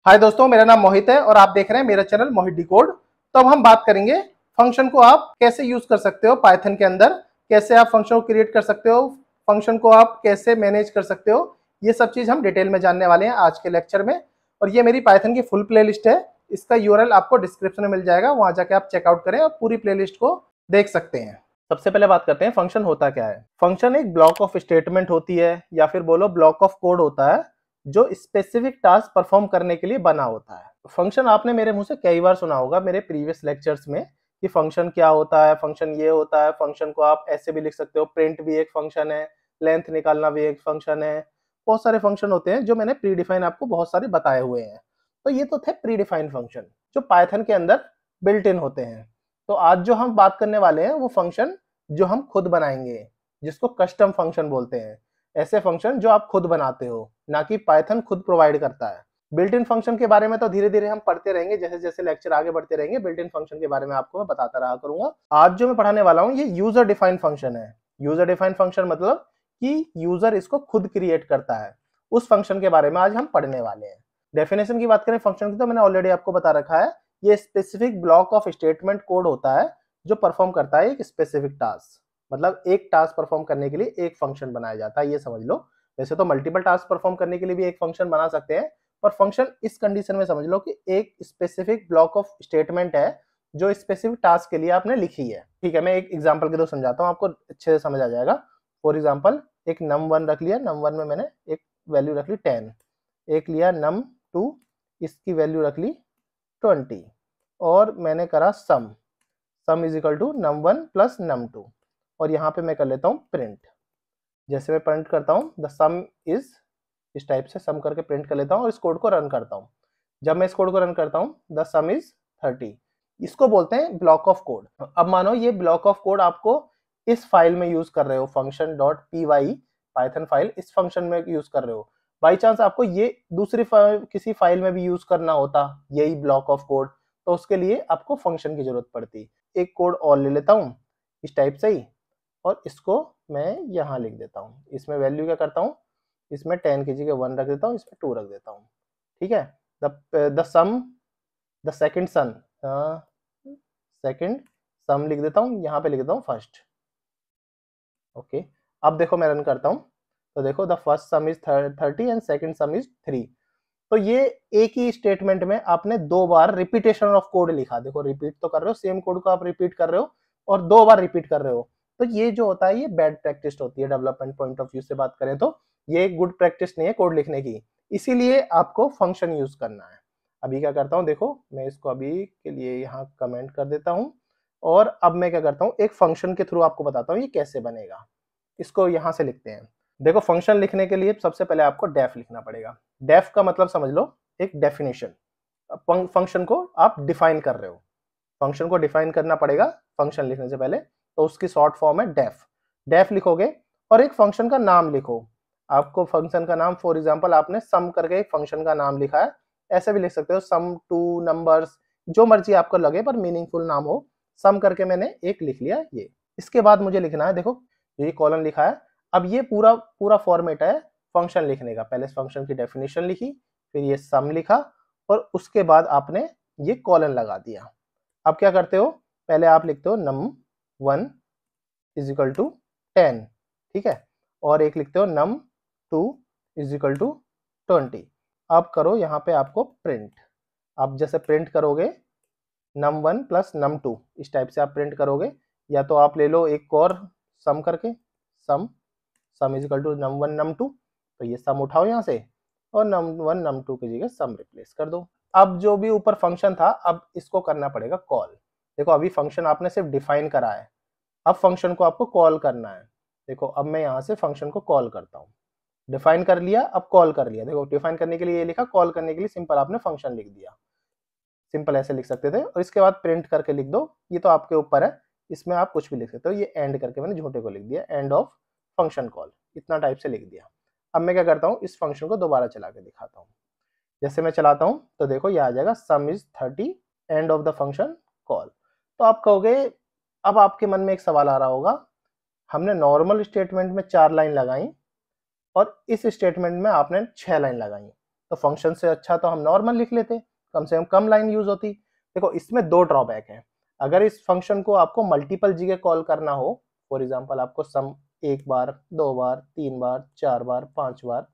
हाय दोस्तों, मेरा नाम मोहित है और आप देख रहे हैं मेरा चैनल मोहित डिकोड। तो अब हम बात करेंगे फंक्शन को आप कैसे यूज कर सकते हो पाइथन के अंदर, कैसे आप फंक्शन को क्रिएट कर सकते हो, फंक्शन को आप कैसे मैनेज कर सकते हो। ये सब चीज हम डिटेल में जानने वाले हैं आज के लेक्चर में। और ये मेरी पाइथन की फुल प्लेलिस्ट है, इसका यूआरएल आपको डिस्क्रिप्शन में मिल जाएगा, वहां जाके आप चेकआउट करें और पूरी प्लेलिस्ट को देख सकते हैं। सबसे पहले बात करते हैं फंक्शन होता क्या है। फंक्शन एक ब्लॉक ऑफ स्टेटमेंट होती है या फिर बोलो ब्लॉक ऑफ कोड होता है जो स्पेसिफिक टास्क परफॉर्म करने के लिए बना होता है। फंक्शन आपने मेरे मुंह से कई बार सुना होगा मेरे प्रीवियस लेक्चर्स में कि फंक्शन क्या होता है, फंक्शन ये होता है, फंक्शन को आप ऐसे भी लिख सकते हो, प्रिंट भी एक फंक्शन है, लेंथ निकालना भी एक फंक्शन है। बहुत सारे फंक्शन होते हैं जो मैंने प्री डिफाइन आपको बहुत सारे बताए हुए हैं। तो ये तो थे प्री डिफाइन फंक्शन जो पाइथन के अंदर बिल्ट इन होते हैं। तो आज जो हम बात करने वाले हैं वो फंक्शन जो हम खुद बनाएंगे, जिसको कस्टम फंक्शन बोलते हैं। ऐसे फंक्शन जो आप खुद बनाते हो, ना कि पाइथन खुद प्रोवाइड करता है। बिल्ट इन फंक्शन के बारे में तो धीरे धीरे हम पढ़ते रहेंगे, जैसे जैसे लेक्चर आगे बढ़ते रहेंगे बिल्ट इन फंक्शन के बारे में आपको मैं बताता रहा करूंगा। आज जो मैं पढ़ाने वाला हूँ ये यूजर डिफाइंड फंक्शन है। यूजर डिफाइंड फंक्शन मतलब कि यूजर इसको खुद क्रिएट करता है। उस फंक्शन के बारे में आज हम पढ़ने वाले हैं। डेफिनेशन की बात करें फंक्शन की तो मैंने ऑलरेडी आपको बता रखा है, ये specific block of statement code होता है जो परफॉर्म करता है एक स्पेसिफिक टास्क। मतलब एक टास्क परफॉर्म करने के लिए एक फंक्शन बनाया जाता है, ये समझ लो। वैसे तो मल्टीपल टास्क परफॉर्म करने के लिए भी एक फंक्शन बना सकते हैं, पर फंक्शन इस कंडीशन में समझ लो कि एक स्पेसिफिक ब्लॉक ऑफ स्टेटमेंट है जो स्पेसिफिक टास्क के लिए आपने लिखी है। ठीक है, मैं एक एग्जांपल के थ्रू समझाता हूँ, आपको अच्छे से समझ आ जाएगा। फॉर एग्जांपल एक num1 रख लिया, num1 में मैंने एक वैल्यू रख ली 10, एक लिया num2, इसकी वैल्यू रख ली 20 और मैंने करा sum is equal to num1 plus num2 और यहाँ पे मैं कर लेता हूँ प्रिंट। जैसे मैं प्रिंट करता हूँ द सम इज, इस टाइप से सम करके प्रिंट कर लेता हूँ और इस कोड को रन करता हूँ। जब मैं इस कोड को रन करता हूँ द सम इज 30, इसको बोलते हैं ब्लॉक ऑफ कोड। अब मानो ये ब्लॉक ऑफ कोड आपको इस फाइल में यूज कर रहे हो, function dot P Y python file, इस फंक्शन में यूज कर रहे हो। बाई चांस आपको ये दूसरी किसी फाइल में भी यूज करना होता यही ब्लॉक ऑफ कोड, तो उसके लिए आपको फंक्शन की जरूरत पड़ती। एक कोड और ले लेता हूँ इस टाइप से ही और इसको मैं यहाँ लिख देता हूँ। इसमें वैल्यू क्या करता हूँ, इसमें 10 की जगह 1 रख देता हूँ, इसमें 2 रख देता हूँ। ठीक है, the sum the second sum लिख देता हूँ, यहाँ पे लिख देता हूँ फर्स्ट। ओके, अब देखो मैं रन करता हूँ तो देखो the first some is 30 and second some is 3। तो ये एक ही स्टेटमेंट में आपने 2 बार रिपीटेशन ऑफ कोड लिखा। देखो रिपीट तो कर रहे हो, सेम कोड को आप रिपीट कर रहे हो और 2 बार रिपीट कर रहे हो। तो ये जो होता है ये बैड प्रैक्टिस होती है। डेवलपमेंट पॉइंट ऑफ व्यू से बात करें तो ये एक गुड प्रैक्टिस नहीं है कोड लिखने की, इसीलिए आपको फंक्शन यूज करना है। अभी क्या करता हूँ, देखो मैं इसको अभी के लिए यहाँ कमेंट कर देता हूँ और अब मैं क्या करता हूँ, एक फंक्शन के थ्रू आपको बताता हूँ ये कैसे बनेगा। इसको यहाँ से लिखते हैं। देखो फंक्शन लिखने के लिए सबसे पहले आपको डेफ लिखना पड़ेगा। डेफ का मतलब समझ लो एक डेफिनेशन। फंक्शन को आप डिफाइन कर रहे हो, फंक्शन को डिफाइन करना पड़ेगा फंक्शन लिखने से पहले, तो उसकी शॉर्ट फॉर्म है डेफ। डेफ लिखोगे और एक फंक्शन का नाम लिखो। आपको फंक्शन का नाम, फॉर एग्जांपल आपने सम करके एक फंक्शन का नाम लिखा है, ऐसे भी लिख सकते हो सम टू नंबर्स, जो मर्जी आपको लगे पर मीनिंगफुल नाम हो। सम करके मैंने एक लिख लिया ये। इसके बाद मुझे लिखना है, देखो ये कॉलन लिखा है। अब ये पूरा पूरा फॉर्मेट है फंक्शन लिखने का। पहले फंक्शन की डेफिनेशन लिखी, फिर ये सम लिखा और उसके बाद आपने ये कॉलन लगा दिया। अब क्या करते हो, पहले आप लिखते हो num1 इज इक्वल टू 10, ठीक है, और एक लिखते हो num2 इज इक्वल टू 20। अब करो यहाँ पे आपको प्रिंट। आप जैसे प्रिंट करोगे num1 प्लस num2, इस टाइप से आप प्रिंट करोगे। या तो आप ले लो एक और सम करके, सम is equal to num1 num2, तो ये सम उठाओ यहाँ से और num1 num2 की जगह सम रिप्लेस कर दो। अब जो भी ऊपर फंक्शन था अब इसको करना पड़ेगा कॉल। देखो अभी फंक्शन आपने सिर्फ डिफाइन करा है, अब फंक्शन को आपको कॉल करना है। देखो अब मैं यहाँ से फंक्शन को कॉल करता हूँ। डिफाइन कर लिया, अब कॉल कर लिया। देखो डिफाइन करने के लिए ये लिखा, कॉल करने के लिए सिंपल आपने फंक्शन लिख दिया। सिंपल ऐसे लिख सकते थे और इसके बाद प्रिंट करके लिख दो, ये तो आपके ऊपर है, इसमें आप कुछ भी लिख सकते हो। ये एंड करके मैंने झूठे को लिख दिया, एंड ऑफ फंक्शन कॉल, इतना टाइप से लिख दिया। अब मैं क्या करता हूँ, इस फंक्शन को दोबारा चला के दिखाता हूँ। जैसे मैं चलाता हूँ तो देखो ये आ जाएगा सम is 30 end of the function call. तो आप कहोगे, अब आपके मन में एक सवाल आ रहा होगा, हमने नॉर्मल स्टेटमेंट में 4 लाइन लगाई और इस स्टेटमेंट में आपने 6 लाइन लगाई, तो फंक्शन से अच्छा तो हम नॉर्मल लिख लेते, कम से कम लाइन यूज होती। देखो इसमें दो ड्रॉबैक है, अगर इस फंक्शन को आपको मल्टीपल जगह कॉल करना हो, फॉर एग्जांपल आपको सम एक बार, दो बार, तीन बार, चार बार, पांच बार,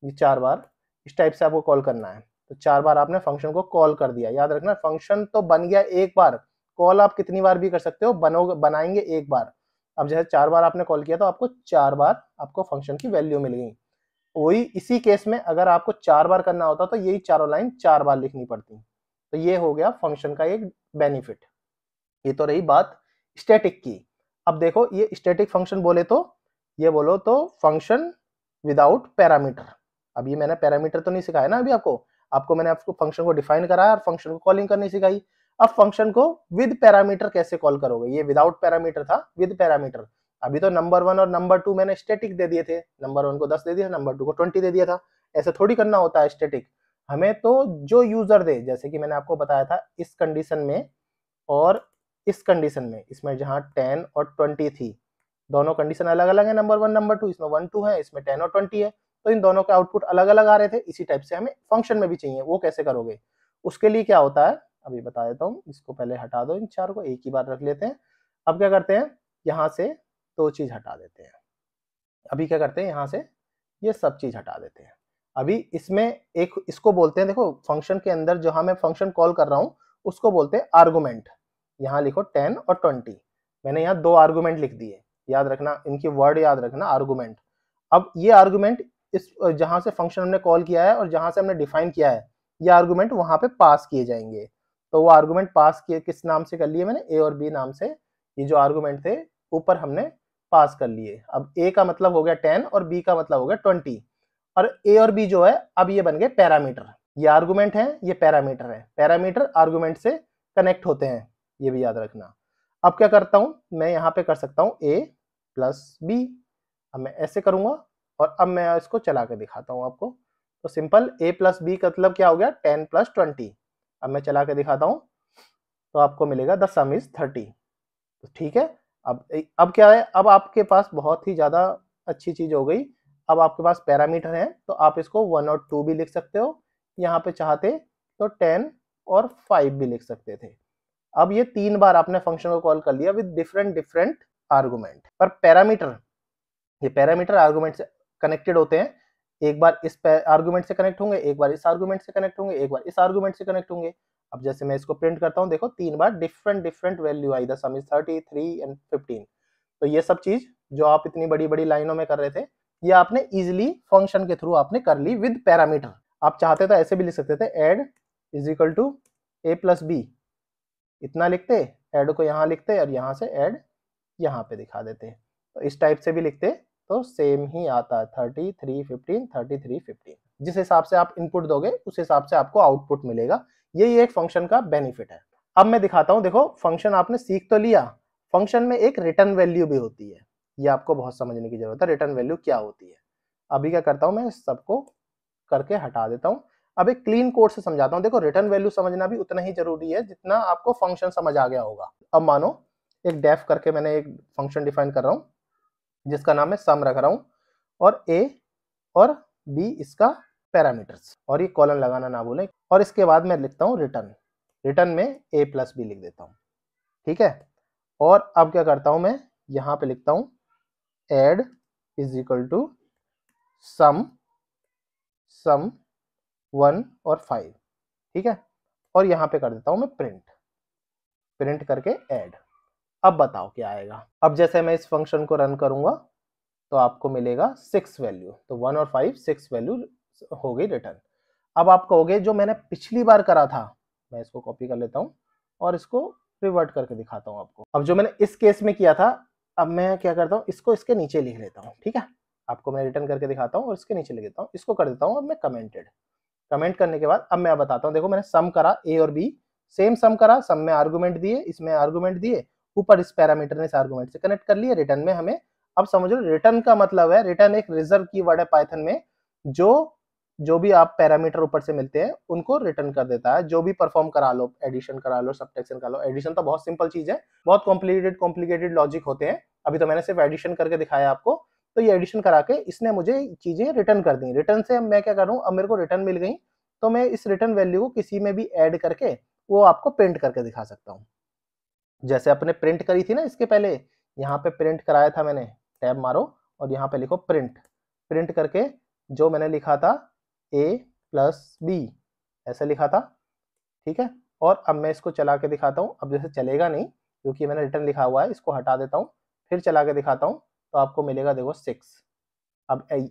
ये चार बार इस टाइप से आपको कॉल करना है, तो चार बार आपने फंक्शन को कॉल कर दिया। याद रखना फंक्शन तो बन गया एक बार, कॉल आप कितनी बार भी कर सकते हो, बनाएंगे एक बार। अब जैसे चार बार आपने कॉल किया तो आपको चार बार आपको फंक्शन की वैल्यू मिल गई। वही इसी केस में अगर आपको चार बार करना होता तो यही चारों लाइन चार बार लिखनी पड़ती। तो ये हो गया फंक्शन का एक बेनिफिट। ये तो रही बात स्टैटिक की। अब देखो ये स्टैटिक फंक्शन बोले तो ये बोलो तो फंक्शन विदाउट पैरामीटर। अब ये मैंने पैरामीटर तो नहीं सिखाया ना अभी आपको मैंने आपको फंक्शन को डिफाइन कराया और फंक्शन को कॉलिंग करनी सिखाई। अब फंक्शन को विद पैरामीटर कैसे कॉल करोगे, ये विदाउट पैरामीटर था, विद पैरामीटर। अभी तो नंबर 1 और नंबर 2 मैंने स्टैटिक दे दिए थे, नंबर 1 को 10 दे दिया, नंबर 2 को 20 दे दिया था। ऐसे थोड़ी करना होता है स्टैटिक, हमें तो जो यूजर दे, जैसे कि मैंने आपको बताया था इस कंडीशन में और इस कंडीशन में, इसमें जहां 10 और 20 थी, दोनों कंडीशन अलग अलग है, नंबर 1 नंबर 2, इसमें 1 2 है, इसमें 10 और 20 है, तो इन दोनों के आउटपुट अलग अलग आ रहे थे। इसी टाइप से हमें फंक्शन में भी चाहिए, वो कैसे करोगे, उसके लिए क्या होता है अभी बता देता हूँ। इसको पहले हटा दो, इन चार को एक ही बार रख लेते हैं। अब क्या करते हैं, यहाँ से दो चीज हटा देते हैं। अभी क्या करते हैं, यहाँ से ये सब चीज हटा देते हैं। अभी इसमें एक इसको बोलते हैं, देखो फंक्शन के अंदर जहां मैं फंक्शन कॉल कर रहा हूँ उसको बोलते हैं आर्गुमेंट। यहाँ लिखो 10 और 20, मैंने यहाँ दो आर्गुमेंट लिख दिए, याद रखना इनकी वर्ड याद रखना, आर्गुमेंट। अब ये आर्गुमेंट इस जहां से फंक्शन हमने कॉल किया है और जहां से हमने डिफाइन किया है, ये आर्गुमेंट वहां पे पास किए जाएंगे। तो वो आर्गुमेंट पास किए किस नाम से कर लिए मैंने, ए और बी नाम से। ये जो आर्गुमेंट थे ऊपर हमने पास कर लिए। अब ए का मतलब हो गया 10 और बी का मतलब हो गया 20, और ए और बी जो है अब ये बन गए पैरामीटर। ये आर्गुमेंट है, ये पैरामीटर है, पैरामीटर आर्गुमेंट से कनेक्ट होते हैं, ये भी याद रखना। अब क्या करता हूं मैं, यहाँ पे कर सकता हूं a प्लस बी। अब मैं ऐसे करूंगा और अब मैं इसको चला के दिखाता हूं आपको। तो सिंपल a प्लस बी का मतलब क्या हो गया, 10 प्लस 20। अब मैं चला के दिखाता हूं तो आपको मिलेगा द सम इज 30। तो ठीक है, अब क्या है, अब आपके पास बहुत ही ज्यादा अच्छी चीज हो गई। अब आपके पास पैरामीटर है तो आप इसको 1 और 2 भी लिख सकते हो, यहाँ पे चाहते तो 10 और 5 भी लिख सकते थे। अब ये तीन बार आपने फंक्शन को कॉल कर लिया विद डिफरेंट डिफरेंट आर्गुमेंट। पर पैरामीटर, ये पैरामीटर आर्गुमेंट से कनेक्टेड होते हैं, एक बार इस आर्गुमेंट से कनेक्ट होंगे, एक बार इस आर्गुमेंट से कनेक्ट होंगे, एक बार इस आर्गुमेंट से कनेक्ट होंगे। अब जैसे मैं इसको प्रिंट करता हूं, देखो तीन बार डिफरेंट डिफरेंट वैल्यू आई, द सम इज 30, 3 एंड 15। तो ये सब चीज जो आप इतनी बड़ी बड़ी लाइनों में कर रहे थे, ये आपने इजिली फंक्शन के थ्रू आपने कर ली विद पैरामीटर। आप चाहते तो ऐसे भी लिख सकते थे, add is equal to A plus B, इतना लिखते, ऐड को यहाँ लिखते और यहाँ से ऐड यहाँ पे दिखा देते। तो इस टाइप से भी लिखते तो सेम ही आता है, 33 15 33 15। जिस हिसाब से आप इनपुट दोगे उस हिसाब से आपको आउटपुट मिलेगा। यही एक फंक्शन का बेनिफिट है। अब मैं दिखाता हूँ, देखो फंक्शन आपने सीख तो लिया, फंक्शन में एक रिटर्न वैल्यू भी होती है, ये आपको बहुत समझने की जरूरत है, रिटर्न वैल्यू क्या होती है। अभी क्या करता हूँ, मैं सबको करके हटा देता हूँ। अब एक क्लीन कोड से समझाता हूँ। देखो रिटर्न वैल्यू समझना भी उतना ही जरूरी है जितना आपको फंक्शन समझ आ गया होगा। अब मानो एक डेफ करके मैंने एक फंक्शन डिफाइन कर रहा हूँ जिसका नाम है सम रख रहा हूँ, और a और b इसका पैरामीटर्स, और ये कॉलन लगाना ना भूलें। और इसके बाद मैं लिखता हूँ रिटर्न, रिटर्न में a प्लस बी लिख देता हूँ, ठीक है। और अब क्या करता हूँ मैं, यहाँ पे लिखता हूँ add is equal to some 1 और 5, ठीक है। और यहाँ पे कर देता हूँ मैं प्रिंट करके ऐड। अब बताओ क्या आएगा। अब जैसे मैं इस फंक्शन को रन करूंगा तो आपको मिलेगा 6 वैल्यू, तो 1 और 5 6 वैल्यू हो गई रिटर्न। अब आप कहोगे जो मैंने पिछली बार करा था, मैं इसको कॉपी कर लेता हूँ और इसको रिवर्ट करके दिखाता हूँ आपको। अब जो मैंने इस केस में किया था, अब मैं क्या करता हूँ, इसको इसके नीचे लिख लेता हूँ, ठीक है। आपको मैं रिटर्न करके दिखाता हूँ और इसके नीचे लिख देता हूँ, इसको कर देता हूँ अब मैं कमेंटेड। कमेंट करने के बाद अब मैं बताता हूँ, देखो मैंने सम करा ए और बी, सेम सम करा, सम में आर्गुमेंट दिए, इसमें आर्गुमेंट दिए, ऊपर इस पैरामीटर ने इस आर्गुमेंट से कनेक्ट कर लिए, रिटर्न में हमें, अब समझ लो रिटर्न का मतलब है, रिटर्न एक रिजर्व कीवर्ड है पाइथन में, जो भी आप पैरामीटर ऊपर से मिलते हैं उनको रिटर्न कर देता है। जो भी परफॉर्म करा लो, एडिशन करा लो, सब्ट्रैक्शन करा लो। एडिशन तो बहुत सिंपल चीज है, बहुत कॉम्प्लिकेटेड लॉजिक होते हैं, अभी तो मैंने सिर्फ एडिशन करके दिखाया आपको। तो ये एडिशन करा के इसने मुझे चीजें रिटर्न कर दी। रिटर्न से मैं क्या करूँ, अब मेरे को रिटर्न मिल गई, तो मैं इस रिटर्न वैल्यू को किसी में भी ऐड करके वो आपको प्रिंट करके दिखा सकता हूँ। जैसे अपने प्रिंट करी थी ना इसके पहले, यहाँ पे प्रिंट कराया था मैंने, टैब मारो और यहाँ पे लिखो प्रिंट। प्रिंट करके जो मैंने लिखा था a प्लस बी ऐसे लिखा था, ठीक है। और अब मैं इसको चला के दिखाता हूँ। अब जैसे चलेगा नहीं क्योंकि मैंने रिटर्न लिखा हुआ है, इसको हटा देता हूँ, फिर चला के दिखाता हूँ, तो आपको मिलेगा देखो 6।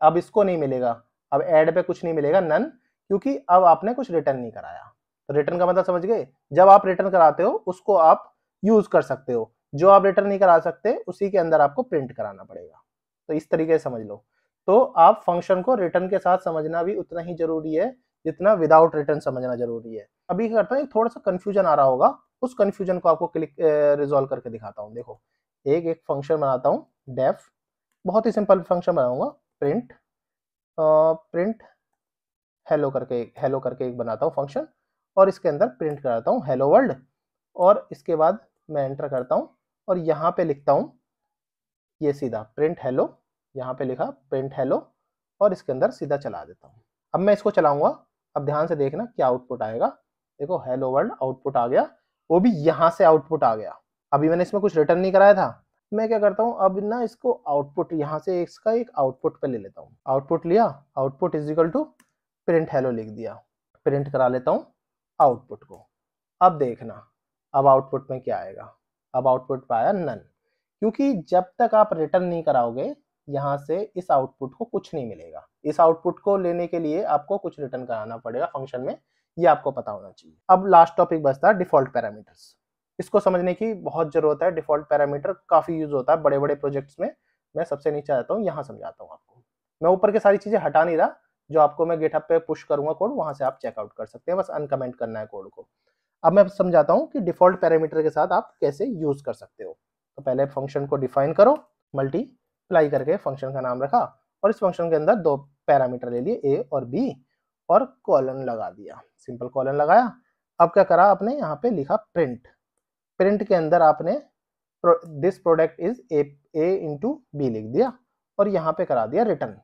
अब इसको नहीं मिलेगा, अब ऐड पे कुछ नहीं मिलेगा, नन, क्योंकि अब आपने कुछ रिटर्न नहीं कराया। तो रिटर्न का मतलब समझ गए, जब आप रिटर्न कराते हो उसको आप यूज कर सकते हो, जो आप रिटर्न नहीं करा सकते उसी के अंदर आपको प्रिंट कराना पड़ेगा। तो इस तरीके से समझ लो। तो आप फंक्शन को रिटर्न के साथ समझना भी उतना ही जरूरी है जितना विदाउट रिटर्न समझना जरूरी है। अभी क्या करता हूँ, थोड़ा सा कंफ्यूजन आ रहा होगा, उस कंफ्यूजन को आपको रिजॉल्व करके दिखाता हूँ। देखो एक फंक्शन बनाता हूँ डेफ, बहुत ही सिंपल फंक्शन बनाऊंगा, प्रिंट हेलो करके एक बनाता हूँ फंक्शन, और इसके अंदर प्रिंट कराता हूँ हेलो वर्ल्ड, और इसके बाद मैं एंटर करता हूँ और यहाँ पे लिखता हूँ ये सीधा प्रिंट हेलो, यहाँ पे लिखा प्रिंट हेलो, और इसके अंदर सीधा चला देता हूँ। अब मैं इसको चलाऊंगा, अब ध्यान से देखना क्या आउटपुट आएगा। देखो हेलो वर्ल्ड आउटपुट आ गया, वो भी यहाँ से आउटपुट आ गया। अभी मैंने इसमें कुछ रिटर्न नहीं कराया था, मैं क्या करता हूँ अब ना इसको आउटपुट यहाँ से इसका एक आउटपुट पे ले लेता हूँ। आउटपुट लिया, output is equal to print hello लिख दिया, प्रिंट करा लेता हूँ आउटपुट को। अब देखना अब आउटपुट में क्या आएगा, अब आउटपुट पे आया नन, क्योंकि जब तक आप रिटर्न नहीं कराओगे यहाँ से इस आउटपुट को कुछ नहीं मिलेगा। इस आउटपुट को लेने के लिए आपको कुछ रिटर्न कराना पड़ेगा फंक्शन में, ये आपको पता होना चाहिए। अब लास्ट टॉपिक बचता है डिफॉल्ट पैरामीटर्स। इसको समझने की बहुत जरूरत है। डिफॉल्ट पैरामीटर काफी यूज होता है बड़े बड़े प्रोजेक्ट्स में। मैं सबसे नीचे आता हूँ, यहाँ समझाता हूँ आपको। मैं ऊपर के सारी चीजें हटा नहीं रहा, जो आपको मैं गिटहब पे पुश करूंगा कोड, वहां से आप चेकआउट कर सकते हैं, बस अनकमेंट करना है कोड को। अब मैं समझाता हूँ कि डिफॉल्ट पैरामीटर के साथ आप कैसे यूज कर सकते हो। तो पहले फंक्शन को डिफाइन करो, मल्टीप्लाई करके फंक्शन का नाम रखा, और इस फंक्शन के अंदर दो पैरामीटर ले लिए ए और बी, और कॉलन लगा दिया, सिंपल कॉलन लगाया। अब क्या करा आपने, यहाँ पे लिखा प्रिंट। प्रिंट के अंदर आपने this product is A into B लिख दिया, और यहाँ पे करा दिया रिटर्न।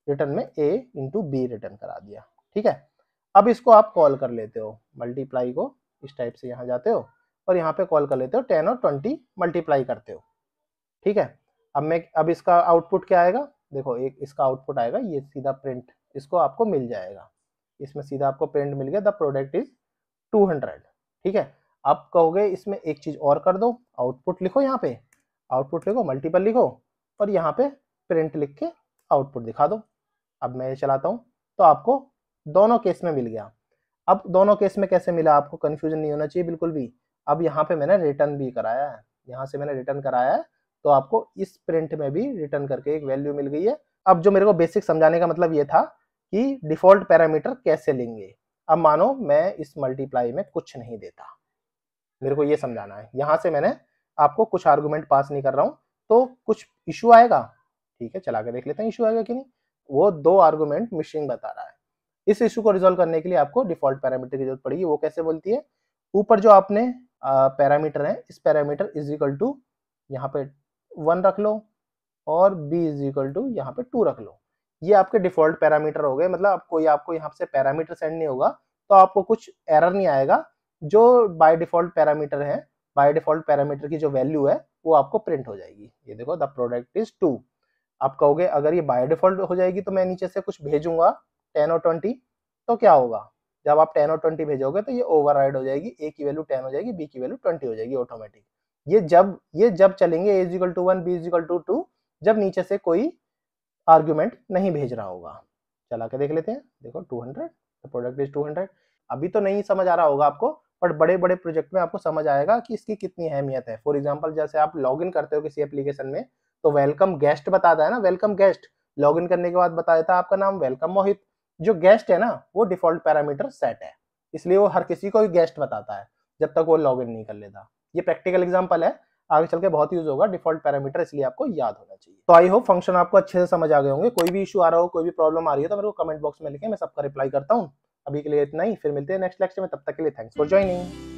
रिटर्न में ए इंटू बी रिटर्न करा दिया, ठीक है। अब इसको आप कॉल कर लेते हो, मल्टीप्लाई को इस टाइप से यहाँ जाते हो और यहाँ पे कॉल कर लेते हो, 10 और 20 मल्टीप्लाई करते हो, ठीक है। अब इसका आउटपुट क्या आएगा, देखो एक इसका आउटपुट आएगा ये सीधा प्रिंट, इसको आपको मिल जाएगा, इसमें सीधा आपको प्रिंट मिल गया, द प्रोडक्ट इज 200, ठीक है। आप कहोगे इसमें एक चीज और कर दो, आउटपुट लिखो, यहाँ पे आउटपुट लिखो, मल्टीपल लिखो, और यहाँ पे प्रिंट लिख के आउटपुट दिखा दो। अब मैं ये चलाता हूँ तो आपको दोनों केस में मिल गया। अब दोनों केस में कैसे मिला, आपको कंफ्यूजन नहीं होना चाहिए बिल्कुल भी। अब यहाँ पे मैंने रिटर्न भी कराया है, यहाँ से मैंने रिटर्न कराया है, तो आपको इस प्रिंट में भी रिटर्न करके एक वैल्यू मिल गई है। अब जो मेरे को बेसिक समझाने का मतलब ये था कि डिफॉल्ट पैरामीटर कैसे लेंगे। अब मानो मैं इस मल्टीप्लाई में कुछ नहीं देता, मेरे को ये समझाना है। यहाँ से मैंने आपको कुछ आर्गुमेंट पास नहीं कर रहा हूँ, तो कुछ इशू आएगा, ठीक है, चला के देख लेते हैं इशू आएगा कि नहीं। वो 2 आर्गुमेंट मिसिंग बता रहा है। इस इशू को रिजोल्व करने के लिए आपको डिफॉल्ट पैरामीटर की जरूरत पड़ेगी। वो कैसे बोलती है, ऊपर जो आपने पैरामीटर है, इस पैरामीटर इज इक्वल टू यहाँ पे 1 रख लो, और b इज इक्वल टू यहाँ पे 2 रख लो। ये आपके डिफॉल्ट पैरामीटर हो गए, मतलब कोई आपको यहाँ से पैरामीटर सेंड नहीं होगा तो आपको कुछ एरर नहीं आएगा। जो बाय डिफॉल्ट पैरामीटर है, बाय डिफॉल्ट पैरामीटर की जो वैल्यू है वो आपको प्रिंट हो जाएगी। ये देखो द प्रोडक्ट इज 2। आप कहोगे अगर ये बाय डिफॉल्ट हो जाएगी तो मैं नीचे से कुछ भेजूंगा 10 और 20, तो क्या होगा, जब आप 10 और 20 भेजोगे तो ये ओवरराइड हो जाएगी, ए की वैल्यू 10 हो जाएगी, बी की वैल्यू 20 हो जाएगी ऑटोमेटिक। ये जब चलेंगे a is equal to 1, b is equal to 2, जब नीचे से कोई आर्गुमेंट नहीं भेज रहा होगा। चला के देख लेते हैं, देखो 200, द प्रोडक्ट इज 200। अभी तो नहीं समझ आ रहा होगा आपको, बट बड़े बड़े प्रोजेक्ट में आपको समझ आएगा कि इसकी कितनी अहमियत है। फॉर एग्जांपल जैसे आप लॉगिन करते हो किसी एप्लीकेशन में, तो वेलकम गेस्ट बताता है ना, वेलकम गेस्ट, लॉगिन करने के बाद बता देता है आपका नाम वेलकम मोहित। जो गेस्ट है ना वो डिफॉल्ट पैरामीटर सेट है, इसलिए वो हर किसी को गेस्ट बताता है जब तक वो लॉगिन नहीं कर लेता। ये प्रैक्टिकल एग्जांपल है, आगे चल के बहुत यूज होगा डिफॉल्ट पैरामीटर, इसलिए आपको याद होना चाहिए। तो आई होप फंक्शन आपको अच्छे से समझ आ गए होंगे। कोई भी इशू आ रहा हो, कोई भी प्रॉब्लम आ रही है, तो मेरे को कमेंट बॉक्स में लिखें, मैं सबका रिप्लाई करता हूँ। अभी के लिए इतना ही, फिर मिलते हैं नेक्स्ट लेक्चर में, तब तक के लिए थैंक्स फॉर ज्वाइनिंग।